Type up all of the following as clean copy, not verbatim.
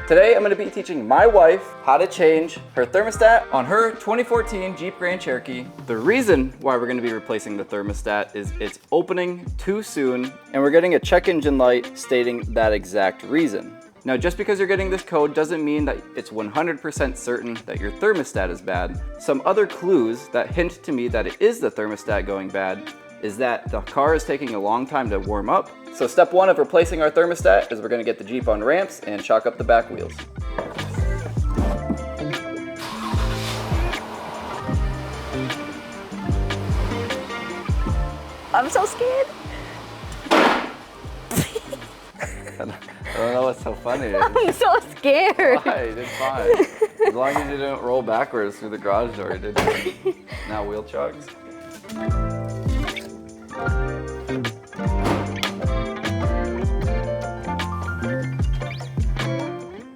Today I'm going to be teaching my wife how to change her thermostat on her 2014 Jeep Grand Cherokee. The reason why we're going to be replacing the thermostat is it's opening too soon, and we're getting a check engine light stating that exact reason. Now, just because you're getting this code doesn't mean that it's 100% certain that your thermostat is bad. Some other clues that hint to me that it is the thermostat going bad is that the car is taking a long time to warm up. So step one of replacing our thermostat is we're gonna get the Jeep on ramps and chalk up the back wheels. I'm so scared. I don't know what's so funny. I'm so scared. Why? You did fine. As long as you didn't roll backwards through the garage door, you did fine. Now wheel chugs.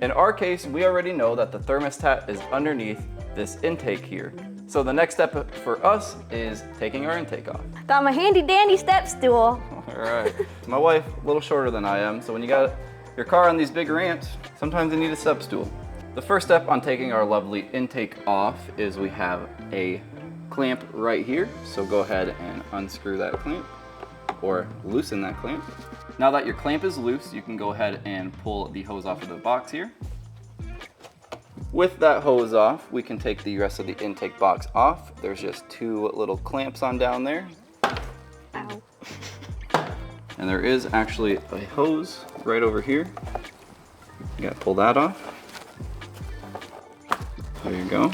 In our case, we already know that the thermostat is underneath this intake here. So the next step for us is taking our intake off. Got my handy dandy step stool. All right. My wife, a little shorter than I am, so when you got your car on these big ramps, sometimes you need a step stool. The first step on taking our lovely intake off is we have a clamp right here. So go ahead and unscrew that clamp or loosen that clamp. Now that your clamp is loose, you can go ahead and pull the hose off of the box here. With that hose off, we can take the rest of the intake box off. There's just two little clamps on down there. Ow. And there is actually a hose right over here. You gotta pull that off. There you go.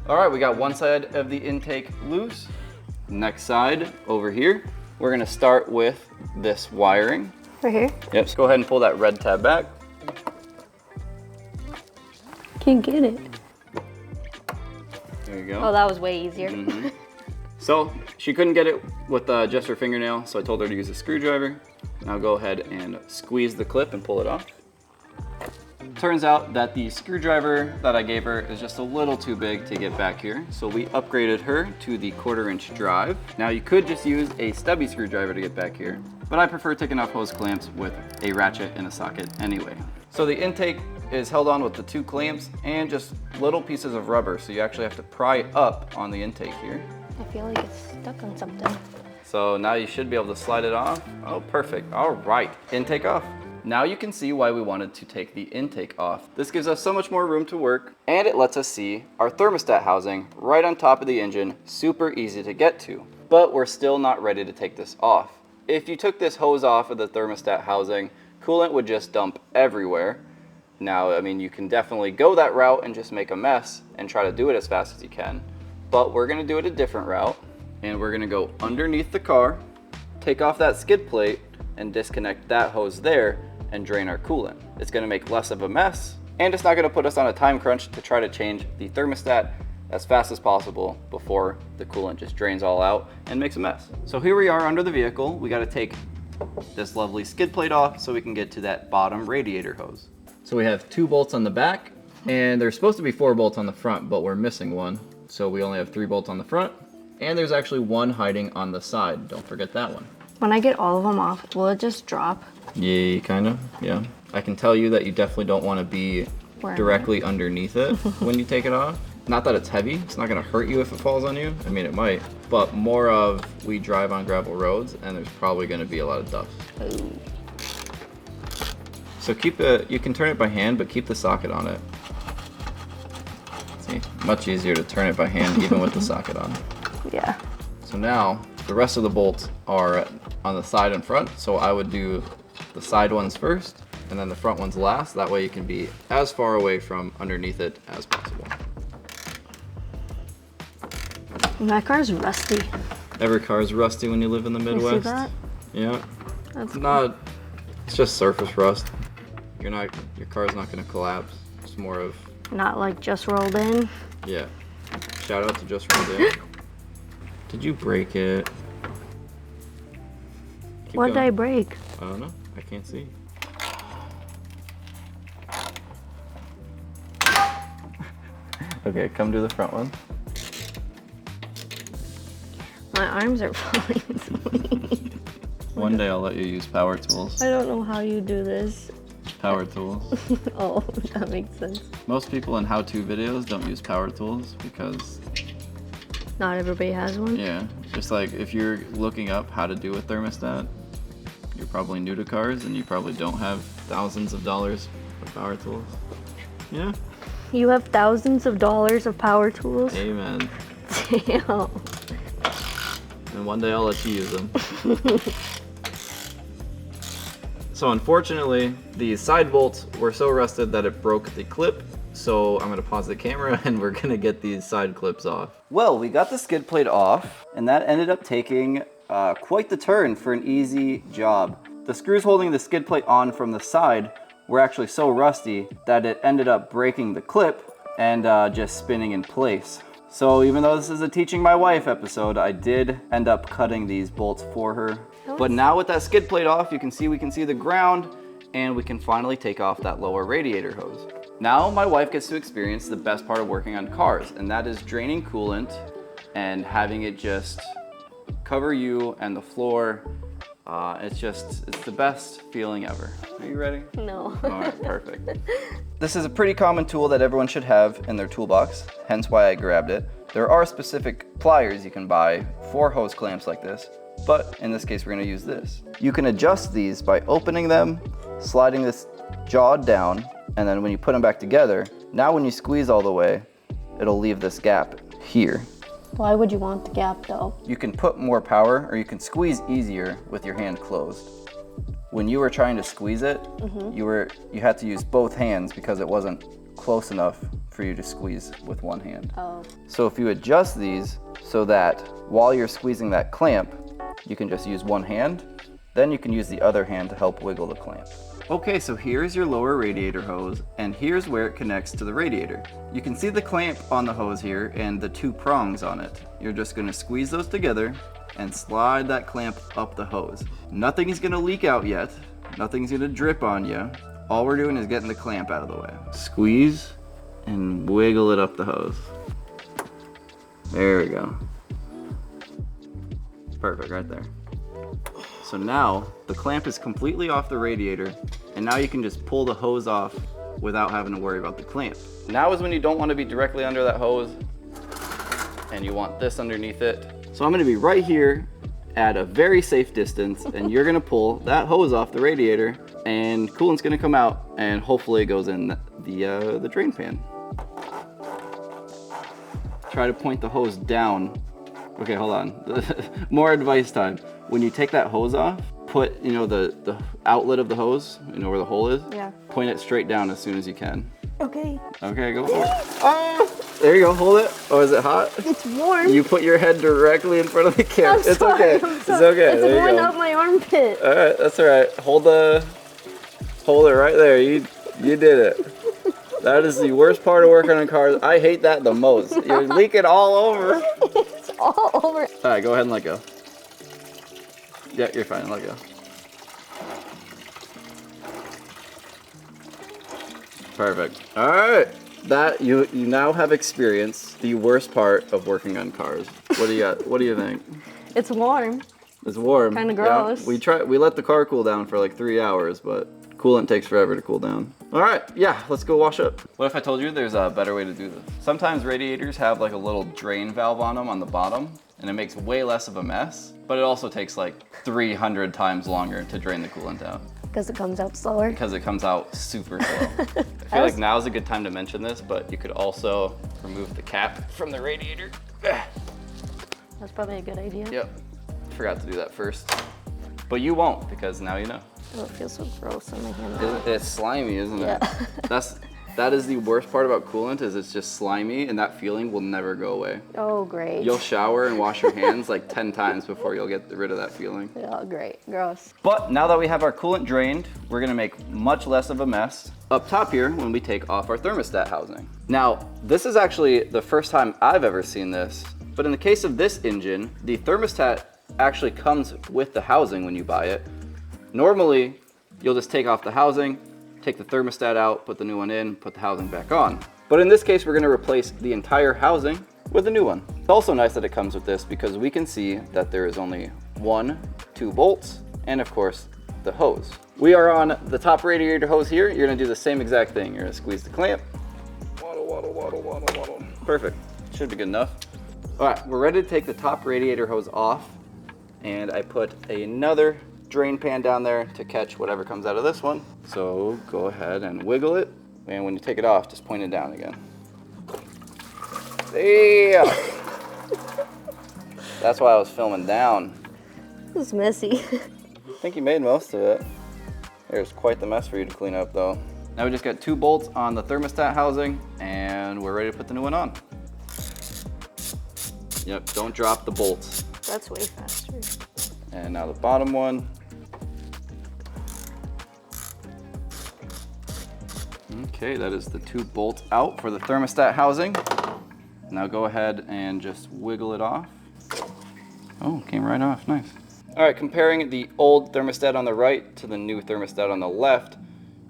All right, we got one side of the intake loose. Next side over here. We're gonna start with this wiring. Right here? Yep, so go ahead and pull that red tab back. Can't get it. There you go. Oh, that was way easier. Mm-hmm. So she couldn't get it with just her fingernail, so I told her to use a screwdriver. Now go ahead and squeeze the clip and pull it off. Turns out that the screwdriver that I gave her is just a little too big to get back here, so we upgraded her to the 1/4-inch drive. Now you could just use a stubby screwdriver to get back here, but I prefer taking off hose clamps with a ratchet and a socket anyway. So the intake is held on with the two clamps and just little pieces of rubber, so you actually have to pry up on the intake here. I feel like it's stuck on something. So now you should be able to slide it off. Oh, perfect. All right, intake off. Now you can see why we wanted to take the intake off. This gives us so much more room to work, and it lets us see our thermostat housing right on top of the engine, super easy to get to. But we're still not ready to take this off. If you took this hose off of the thermostat housing, coolant would just dump everywhere. Now, I mean, you can definitely go that route and just make a mess and try to do it as fast as you can, but we're gonna do it a different route, and we're gonna go underneath the car, take off that skid plate, and disconnect that hose there, and drain our coolant. It's gonna make less of a mess, and it's not gonna put us on a time crunch to try to change the thermostat as fast as possible before the coolant just drains all out and makes a mess. So here we are under the vehicle. We gotta take this lovely skid plate off so we can get to that bottom radiator hose. So we have 2 bolts on the back, and there's supposed to be 4 bolts on the front, but we're missing one. So we only have 3 bolts on the front, and there's actually one hiding on the side. Don't forget that one. When I get all of them off, will it just drop? Yeah, kind of, yeah. I can tell you that you definitely don't want to be directly underneath it when you take it off. Not that it's heavy, it's not gonna hurt you if it falls on you. I mean, it might, but more of we drive on gravel roads and there's probably gonna be a lot of dust. Ooh. So keep it, you can turn it by hand, but keep the socket on it. See, much easier to turn it by hand even with the socket on. Yeah. So now, the rest of the bolts are on the side and front, so I would do the side ones first, and then the front ones last. That way you can be as far away from underneath it as possible. My car's rusty. Every car is rusty when you live in the Midwest. You see that? Yeah. That's Not, it's just surface rust. Your car's not gonna collapse. It's more of... Not like just rolled in. Yeah. Shout out to Just Rolled In. Did you break it? What did I break? I don't know. I can't see. Okay, come do the front one. My arms are falling asleep. One day I'll let you use power tools. I don't know how you do this. Power tools. Oh, that makes sense. Most people in how-to videos don't use power tools because, Not everybody has one. yeah, just like if you're looking up how to do a thermostat, you're probably new to cars and you probably don't have thousands of dollars of power tools. Yeah. You have thousands of dollars of power tools? Amen. Damn. And one day I'll let you use them. So unfortunately, the side bolts were so rusted that it broke the clip. So I'm gonna pause the camera and we're gonna get these side clips off. Well, we got the skid plate off and that ended up taking quite the turn for an easy job. The screws holding the skid plate on from the side were actually so rusty that it ended up breaking the clip and just spinning in place. So even though this is a teaching my wife episode, I did end up cutting these bolts for her. But now with that skid plate off, we can see the ground and we can finally take off that lower radiator hose. Now my wife gets to experience the best part of working on cars, and that is draining coolant and having it just cover you and the floor. It's the best feeling ever. Are you ready? No. All right, perfect. This is a pretty common tool that everyone should have in their toolbox, hence why I grabbed it. There are specific pliers you can buy for hose clamps like this, but in this case we're gonna use this. You can adjust these by opening them, sliding this jaw down, and then when you put them back together, now when you squeeze all the way, it'll leave this gap here. Why would you want the gap though? You can put more power or you can squeeze easier with your hand closed. When you were trying to squeeze it, you had to use both hands because it wasn't close enough for you to squeeze with one hand. Oh. So if you adjust these so that while you're squeezing that clamp, you can just use one hand, then you can use the other hand to help wiggle the clamp. Okay, so here's your lower radiator hose, and here's where it connects to the radiator. You can see the clamp on the hose here and the two prongs on it. You're just gonna squeeze those together and slide that clamp up the hose. Nothing is gonna leak out yet. Nothing's gonna drip on you. All we're doing is getting the clamp out of the way. Squeeze and wiggle it up the hose. There we go. Perfect, right there. So now the clamp is completely off the radiator, and now you can just pull the hose off without having to worry about the clamp. Now is when you don't want to be directly under that hose and you want this underneath it. So I'm going to be right here at a very safe distance, and you're going to pull that hose off the radiator and coolant's going to come out and hopefully it goes in the drain pan. Try to point the hose down. Okay, hold on. More advice time. When you take that hose off, put, the outlet of the hose, where the hole is? Yeah. Point it straight down as soon as you can. Okay. Okay, go for it. Ah! There you go, hold it. Oh, is it hot? It's warm. You put your head directly in front of the camera. I'm sorry, okay. I'm It's sorry. okay. It's There you warming go. up my armpit. All right, that's all right. Hold it right there. You did it. That is the worst part of working on cars. I hate that the most. You're leaking all over. It's all over. All right, go ahead and let go. Yeah, you're fine. Let go. Perfect. All right. That you now have experienced the worst part of working on cars. What do you got? What do you think? It's warm. It's warm. Kinda Yeah, gross. we let the car cool down for like 3 hours, but coolant takes forever to cool down. All right, yeah, let's go wash up. What if I told you there's a better way to do this? Sometimes radiators have like a little drain valve on them on the bottom, and it makes way less of a mess, but it also takes like 300 times longer to drain the coolant out. Because it comes out slower. Because it comes out super slow. I feel like now's a good time to mention this, but you could also remove the cap from the radiator. That's probably a good idea. Yep, forgot to do that first. But you won't, because now you know. Oh, it feels so gross on my hand. It's slimy, isn't it? Yeah. That is the worst part about coolant, is it's just slimy, and that feeling will never go away. Oh, great. You'll shower and wash your hands like 10 times before you'll get rid of that feeling. Oh, great. Gross. But now that we have our coolant drained, we're gonna make much less of a mess up top here when we take off our thermostat housing. Now, this is actually the first time I've ever seen this, but in the case of this engine, the thermostat actually comes with the housing when you buy it. Normally, you'll just take off the housing, take the thermostat out, put the new one in, put the housing back on. But in this case, we're gonna replace the entire housing with a new one. It's also nice that it comes with this because we can see that there is only 1, 2 bolts, and of course, the hose. We are on the top radiator hose here. You're gonna do the same exact thing. You're gonna squeeze the clamp. Waddle, waddle, waddle, waddle, waddle. Perfect. Should be good enough. All right, we're ready to take the top radiator hose off. And I put another drain pan down there to catch whatever comes out of this one. So go ahead and wiggle it. And when you take it off, just point it down again. Yeah. That's why I was filming down. This is messy. I think you made most of it. There's quite the mess for you to clean up though. Now we just got 2 bolts on the thermostat housing and we're ready to put the new one on. Yep, don't drop the bolts. That's way faster. And now the bottom one. Okay, that is the 2 bolts out for the thermostat housing. Now go ahead and just wiggle it off. Oh, came right off, nice. All right, comparing the old thermostat on the right to the new thermostat on the left,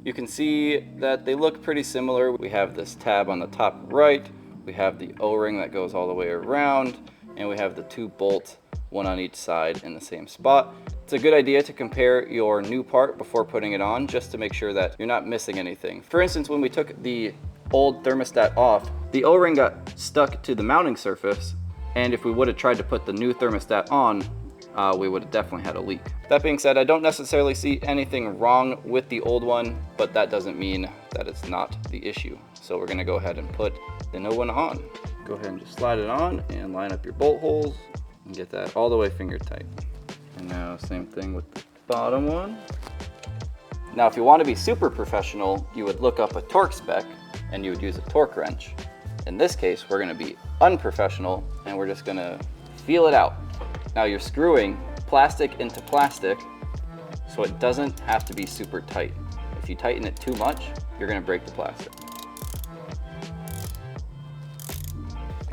you can see that they look pretty similar. We have this tab on the top right, we have the O-ring that goes all the way around, and we have the 2 bolts, one on each side in the same spot. It's a good idea to compare your new part before putting it on, just to make sure that you're not missing anything. For instance, when we took the old thermostat off, the O-ring got stuck to the mounting surface, and if we would have tried to put the new thermostat on, we would have definitely had a leak. That being said, I don't necessarily see anything wrong with the old one, but that doesn't mean that it's not the issue. So we're gonna go ahead and put the new one on. Go ahead and just slide it on and line up your bolt holes and get that all the way finger tight. And now same thing with the bottom one. Now if you want to be super professional, you would look up a torque spec and you would use a torque wrench. In this case, we're gonna be unprofessional and we're just gonna feel it out. Now you're screwing plastic into plastic, so it doesn't have to be super tight. If you tighten it too much, you're gonna break the plastic.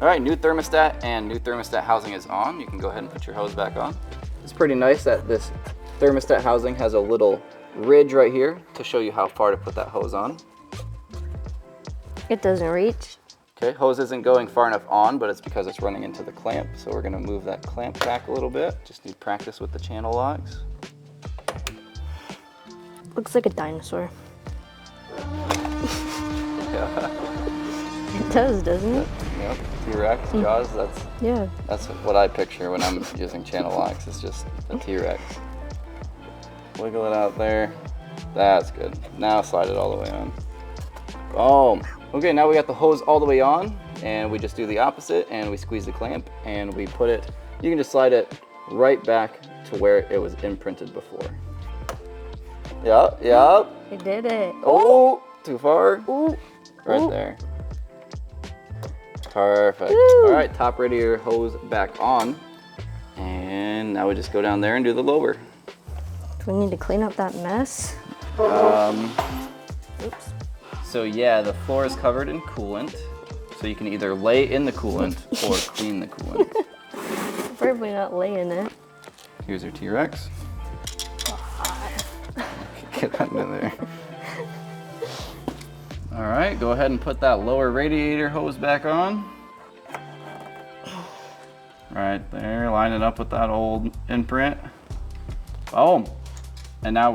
All right, new thermostat and new thermostat housing is on. You can go ahead and put your hose back on. It's pretty nice that this thermostat housing has a little ridge right here to show you how far to put that hose on. It doesn't reach. Okay, hose isn't going far enough on, but it's because it's running into the clamp. So we're gonna move that clamp back a little bit. Just need practice with the channel locks. Looks like a dinosaur. Yeah. It does, doesn't it? Yep, T-Rex, Jaws, that's what I picture when I'm using channel locks. It's just a T-Rex. Wiggle it out there. That's good. Now slide it all the way on. Boom. Okay, now we got the hose all the way on, and we just do the opposite, and we squeeze the clamp, and we put it, you can just slide it right back to where it was imprinted before. Yep, yep. You did it. Oh, too far. Ooh. Right Ooh. there. Perfect. Woo. All right, top radiator hose back on, and now we just go down there and do the lower. Do we need to clean up that mess? Oops. So yeah, the floor is covered in coolant, so you can either lay in the coolant or clean the coolant. Probably not laying it. Here's your T-Rex. Get that in there. All right, go ahead and put that lower radiator hose back on. Right there, line it up with that old imprint. Boom. And now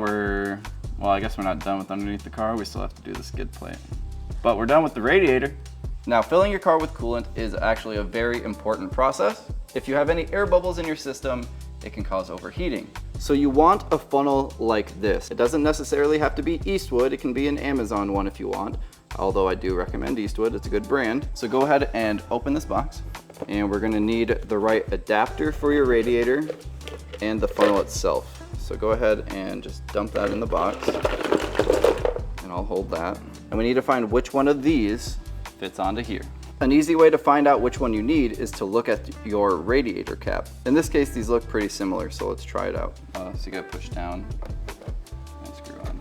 well, I guess we're not done with underneath the car. We still have to do the skid plate. But we're done with the radiator. Now, filling your car with coolant is actually a very important process. If you have any air bubbles in your system, it can cause overheating. So you want a funnel like this. It doesn't necessarily have to be Eastwood. It can be an Amazon one if you want, although I do recommend Eastwood. It's a good brand. So go ahead and open this box, and we're gonna need the right adapter for your radiator and the funnel itself. So go ahead and just dump that in the box, and I'll hold that. And we need to find which one of these fits onto here. An easy way to find out which one you need is to look at your radiator cap. In this case, these look pretty similar, so let's try it out. So you gotta push down and screw on.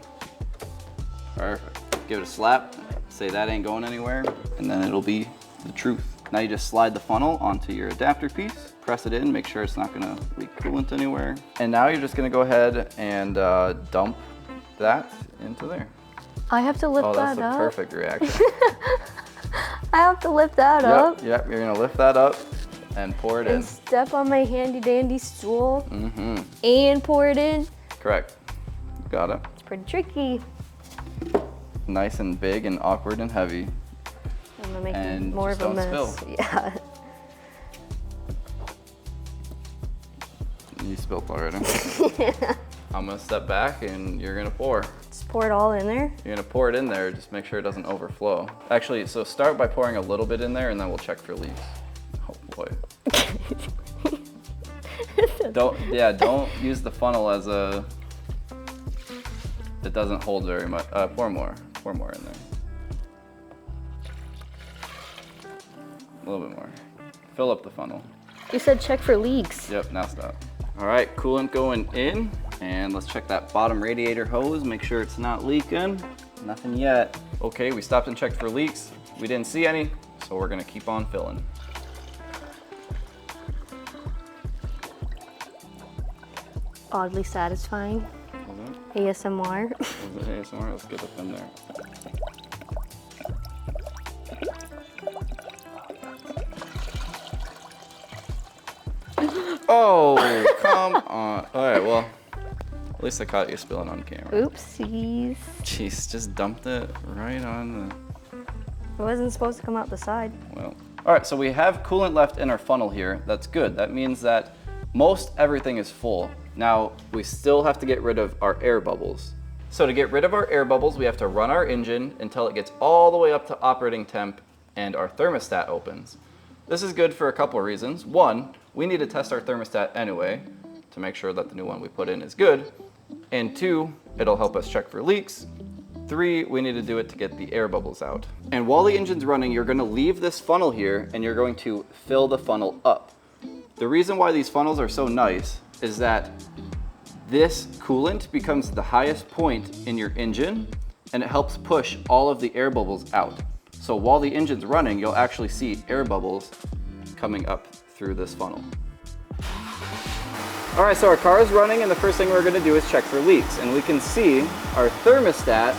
Perfect. Give it a slap, say that ain't going anywhere, and then it'll be the truth. Now you just slide the funnel onto your adapter piece, press it in, make sure it's not gonna leak coolant anywhere. And now you're just gonna go ahead and dump that into there. I have to lift that up? Oh, that's the perfect reaction. I have to lift that up? Yep, you're gonna lift that up and pour it in. And step on my handy dandy stool and pour it in? Correct. Got it. Pretty tricky. Nice and big and awkward and heavy. I'm gonna make And more just of a don't mess. spill. Yeah. You spilled already. I'm gonna step back and you're gonna pour. Just pour it all in there. You're gonna pour it in there, just make sure it doesn't overflow. Actually, so start by pouring a little bit in there and then we'll check for leaks. Oh boy. Don't use the funnel as a, it doesn't hold very much. Pour more in there. A little bit more. Fill up the funnel. You said check for leaks. Yep, now stop. All right, coolant going in, and let's check that bottom radiator hose, make sure it's not leaking. Nothing yet. Okay, we stopped and checked for leaks. We didn't see any, so we're gonna keep on filling. Oddly satisfying. ASMR. ASMR, let's get up in there. Oh, come on. All right, well, at least I caught you spilling on camera. Oopsies. Jeez, just dumped it right on the, It wasn't supposed to come out the side. well. All right, so we have coolant left in our funnel here. That's good. That means that most everything is full. Now, we still have to get rid of our air bubbles. So to get rid of our air bubbles, we have to run our engine until it gets all the way up to operating temp and our thermostat opens. This is good for a couple of reasons. One, we need to test our thermostat anyway to make sure that the new one we put in is good. And two, it'll help us check for leaks. Three, we need to do it to get the air bubbles out. And while the engine's running, you're gonna leave this funnel here and you're going to fill the funnel up. The reason why these funnels are so nice is that this coolant becomes the highest point in your engine and it helps push all of the air bubbles out. So while the engine's running, you'll actually see air bubbles coming up through this funnel. All right, so our car is running and the first thing we're gonna do is check for leaks. And we can see our thermostat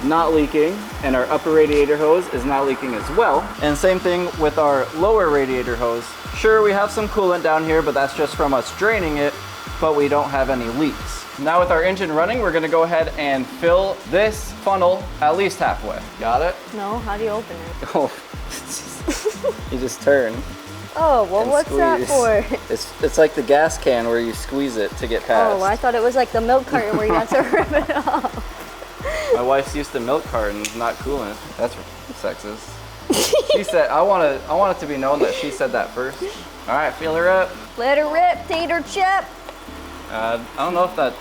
not leaking and our upper radiator hose is not leaking as well. And same thing with our lower radiator hose. Sure, we have some coolant down here, but that's just from us draining it, but we don't have any leaks. Now with our engine running, we're gonna go ahead and fill this funnel at least halfway. Got it? No, how do you open it? Oh, you just turn. Oh, well, and what's that squeeze. for? It's like the gas can where you squeeze it to get past. Oh, I thought it was like the milk carton where you had to rip it off. My wife's used to milk cartons, not coolant. That's sexist. She said, I want it to be known that she said that first. All right, feel her up. Let her rip, tater chip. I don't know if that,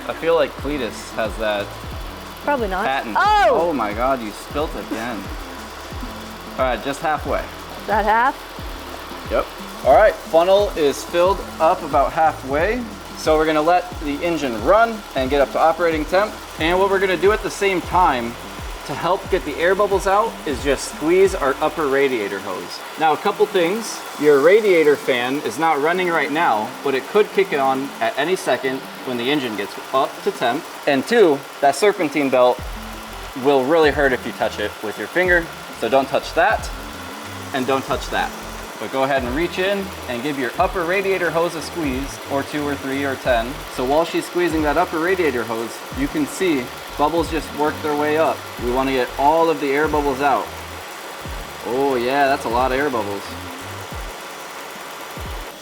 I feel like Cletus has that Probably not. patent. Oh! Oh my God, you spilt again. All right, just halfway. Is that half? Yep. All right, funnel is filled up about halfway. So we're gonna let the engine run and get up to operating temp. And what we're gonna do at the same time to help get the air bubbles out is just squeeze our upper radiator hose. Now, a couple things. Your radiator fan is not running right now, but it could kick it on at any second when the engine gets up to temp. And two, that serpentine belt will really hurt if you touch it with your finger. So don't touch that and don't touch that. But go ahead and reach in and give your upper radiator hose a squeeze, or 2 or 3 or 10. So while she's squeezing that upper radiator hose, you can see bubbles just work their way up. We want to get all of the air bubbles out. Oh yeah, that's a lot of air bubbles.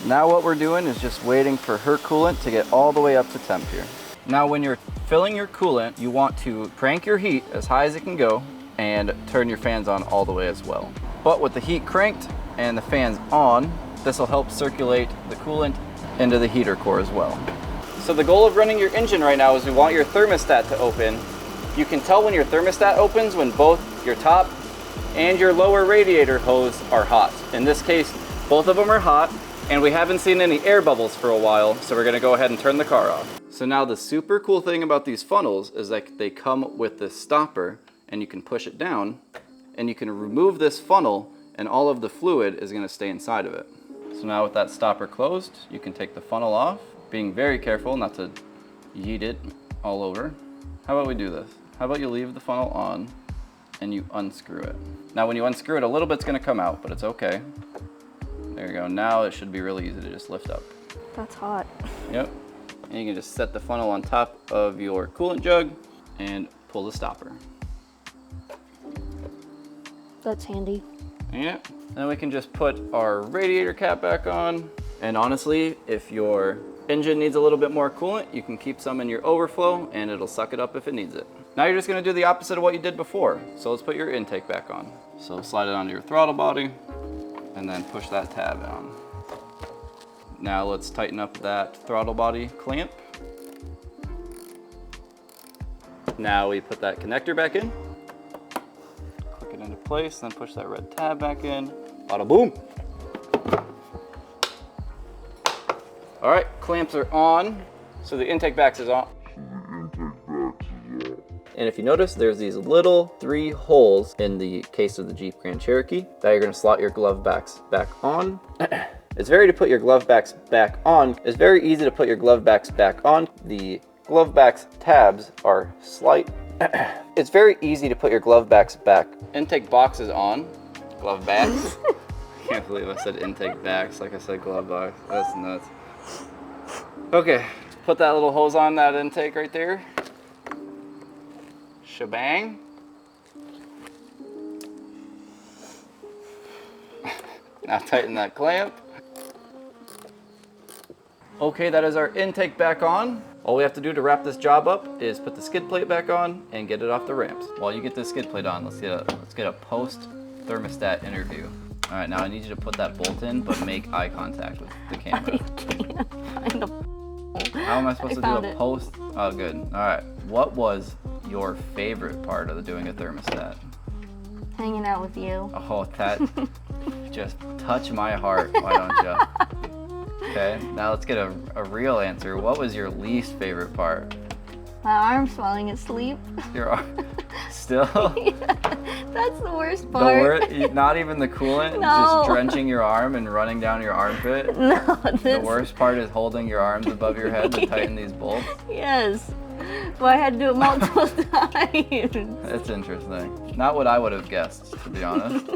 Now what we're doing is just waiting for her coolant to get all the way up to temp here. Now when you're filling your coolant, you want to crank your heat as high as it can go and turn your fans on all the way as well. But with the heat cranked and the fans on, this will help circulate the coolant into the heater core as well. So the goal of running your engine right now is we want your thermostat to open. You can tell when your thermostat opens when both your top and your lower radiator hose are hot. In this case, both of them are hot, and we haven't seen any air bubbles for a while, so we're gonna go ahead and turn the car off. So now the super cool thing about these funnels is that they come with this stopper, and you can push it down, and you can remove this funnel, and all of the fluid is gonna stay inside of it. So now with that stopper closed, you can take the funnel off, being very careful not to yeet it all over. How about we do this? How about you leave the funnel on and you unscrew it. Now when you unscrew it, a little bit's gonna come out, but it's okay. There you go, now it should be really easy to just lift up. That's hot. Yep, and you can just set the funnel on top of your coolant jug and pull the stopper. That's handy. Yeah, then we can just put our radiator cap back on. And honestly, if your engine needs a little bit more coolant, you can keep some in your overflow and it'll suck it up if it needs it. Now you're just gonna do the opposite of what you did before. So let's put your intake back on. So slide it onto your throttle body and then push that tab on. Now let's tighten up that throttle body clamp. Now we put that connector back in. Click it into place, then push that red tab back in. Bada boom. All right, clamps are on. So the intake backs is on. And if you notice, there's these little 3 holes in the case of the Jeep Grand Cherokee that you're gonna slot your glove backs back on. It's very easy to put your glove backs back on. The glove backs tabs are slight. It's very easy to put your glove backs back. Intake box is on. Glove backs. I can't believe I said intake backs like I said glove box. That's nuts. Okay, put that little hose on that intake right there. Shebang. Now tighten that clamp. Okay, that is our intake back on. All we have to do to wrap this job up is put the skid plate back on and get it off the ramps. While you get the skid plate on, let's get a post thermostat interview. All right, now I need you to put that bolt in, but make eye contact with the camera. I can't find a... How am I supposed to do a post? Oh, good. All right. What was your favorite part of doing a thermostat? Hanging out with you. Oh, that just touch my heart. Why don't you? Okay, now let's get a real answer. What was your least favorite part? My arm's falling asleep. Your arm? Still? Yeah, that's the worst part. Not even the coolant? No. Just drenching your arm and running down your armpit? No, The worst part is holding your arms above your head to tighten these bolts? Yes. Well, I had to do it multiple times. That's interesting. Not what I would have guessed, to be honest.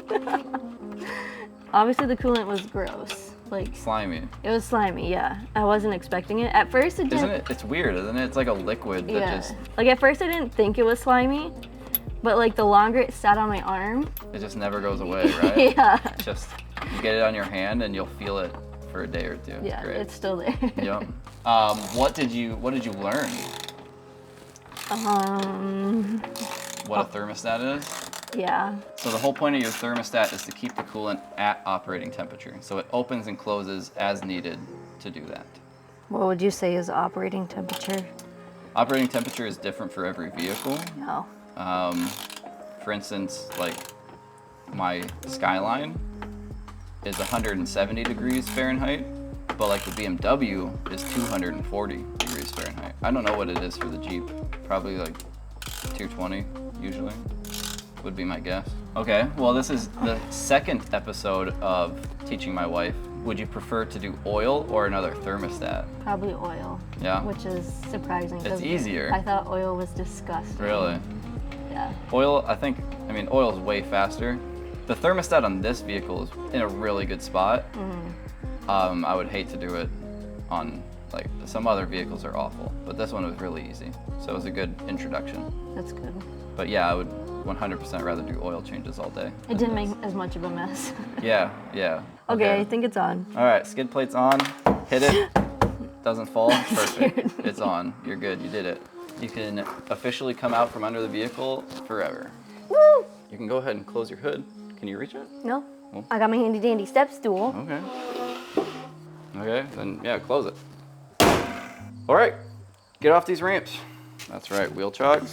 Obviously, the coolant was gross. Like Slimy. It was slimy, yeah. I wasn't expecting it. At first, it didn't. Isn't it? It's weird, isn't it? It's like a liquid that just... Like at first, I didn't think it was slimy, but like the longer it sat on my arm, It just never goes away, right? yeah. Just, you get it on your hand and you'll feel it for a day or two. Yeah, Great. it's still there. Yep. What did you learn? What a thermostat is? Yeah. So the whole point of your thermostat is to keep the coolant at operating temperature. So it opens and closes as needed to do that. What would you say is operating temperature? Operating temperature is different for every vehicle. No. For instance, like my Skyline is 170 degrees Fahrenheit, but like the BMW is 240 degrees Fahrenheit. I don't know what it is for the Jeep. Probably like 220 usually would be my guess. Okay, well this is the second episode of teaching my wife. Would you prefer to do oil or another thermostat? Probably oil. Yeah? Which is surprising. It's 'cause easier. I thought oil was disgusting. Really? Yeah. Oil, oil is way faster. The thermostat on this vehicle is in a really good spot. I would hate to do it on, like, some other vehicles are awful, but this one was really easy. So it was a good introduction. That's good. But yeah, I would 100% rather do oil changes all day. It didn't make as much of a mess. Yeah. Okay, I think it's on. All right, skid plate's on. Hit it. Doesn't fall. Perfect. It's on. You're good. You did it. You can officially come out from under the vehicle forever. Woo! You can go ahead and close your hood. Can you reach it? No. Oh. I got my handy dandy step stool. Okay. Okay, then yeah, close it. All right, get off these ramps. That's right, wheel chugs.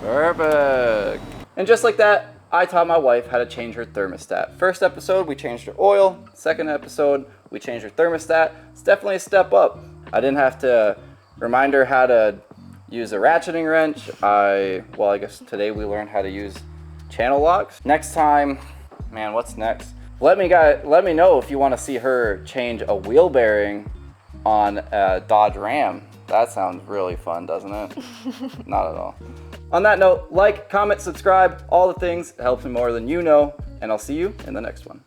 Perfect. And just like that, I taught my wife how to change her thermostat. First episode, we changed her oil. Second episode, we changed her thermostat. It's definitely a step up. I didn't have to remind her how to use a ratcheting wrench. I guess today we learned how to use channel locks. Next time, man, what's next? Let me know if you want to see her change a wheel bearing on a Dodge Ram. That sounds really fun, doesn't it? Not at all. On that note, like, comment, subscribe, all the things. It helps me more than you know, and I'll see you in the next one.